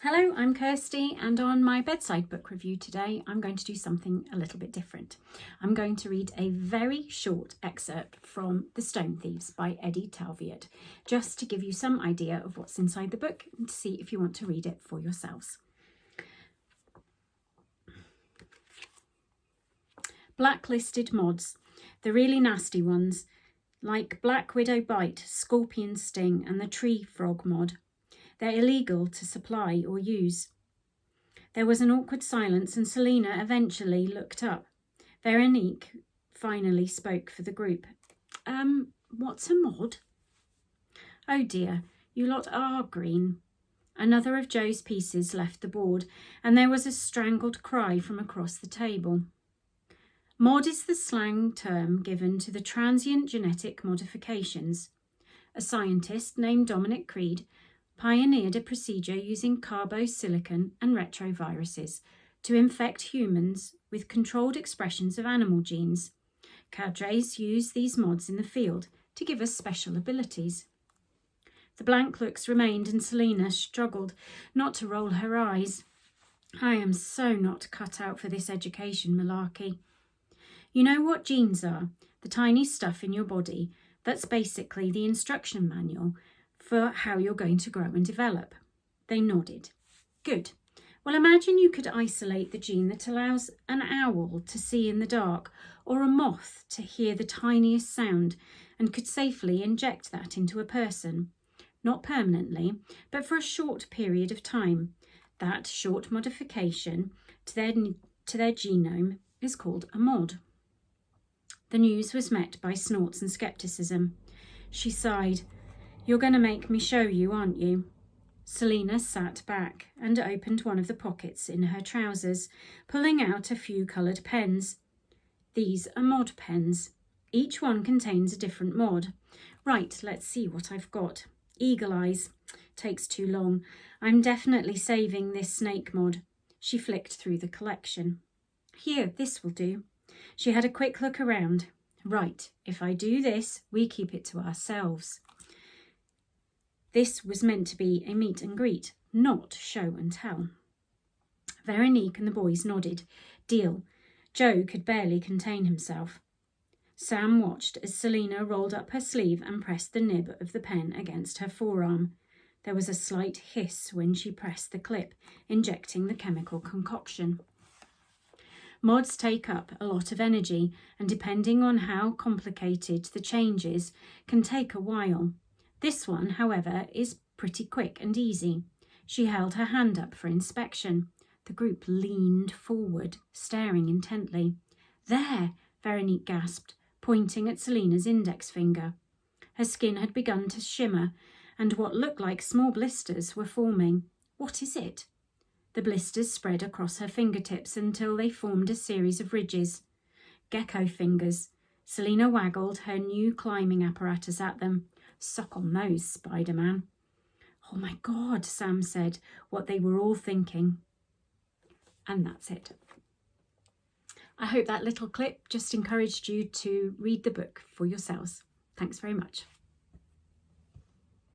Hello, I'm Kirsty, and on my bedside book review today I'm going to do something a little bit different. I'm going to read a very short excerpt from The Stone Thieves by Eddy Telviot, just to give you some idea of what's inside the book and to see if you want to read it for yourselves. Blacklisted mods, the really nasty ones, like Black Widow Bite, Scorpion Sting and the Tree Frog mod. They're illegal to supply or use. There was an awkward silence and Selina eventually looked up. Veronique finally spoke for the group. What's a mod? Oh dear, you lot are green. Another of Joe's pieces left the board and there was a strangled cry from across the table. Mod is the slang term given to the transient genetic modifications. A scientist named Dominic Creed pioneered a procedure using carbosilicon and retroviruses to infect humans with controlled expressions of animal genes. Cadres use these mods in the field to give us special abilities. The blank looks remained and Selina struggled not to roll her eyes. I am so not cut out for this education malarkey. You know what genes are? The tiny stuff in your body that's basically the instruction manual for how you're going to grow and develop. They nodded. Good. Well, imagine you could isolate the gene that allows an owl to see in the dark or a moth to hear the tiniest sound and could safely inject that into a person. Not permanently, but for a short period of time. That short modification to their genome is called a mod. The news was met by snorts and scepticism. She sighed. You're going to make me show you, aren't you? Selina sat back and opened one of the pockets in her trousers, pulling out a few coloured pens. These are mod pens. Each one contains a different mod. Right, let's see what I've got. Eagle eyes. Takes too long. I'm definitely saving this snake mod. She flicked through the collection. Here, this will do. She had a quick look around. Right, if I do this, we keep it to ourselves. This was meant to be a meet and greet, not show and tell. Veronique and the boys nodded. Deal. Joe could barely contain himself. Sam watched as Selina rolled up her sleeve and pressed the nib of the pen against her forearm. There was a slight hiss when she pressed the clip, injecting the chemical concoction. Mods take up a lot of energy, and depending on how complicated the change is, can take a while. This one, however, is pretty quick and easy. She held her hand up for inspection. The group leaned forward, staring intently. There, Veronique gasped, pointing at Selina's index finger. Her skin had begun to shimmer, and what looked like small blisters were forming. What is it? The blisters spread across her fingertips until they formed a series of ridges. Gecko fingers. Selina waggled her new climbing apparatus at them. Suck on those, Spider-Man. Oh my God, Sam said, what they were all thinking. And that's it. I hope that little clip just encouraged you to read the book for yourselves. Thanks very much.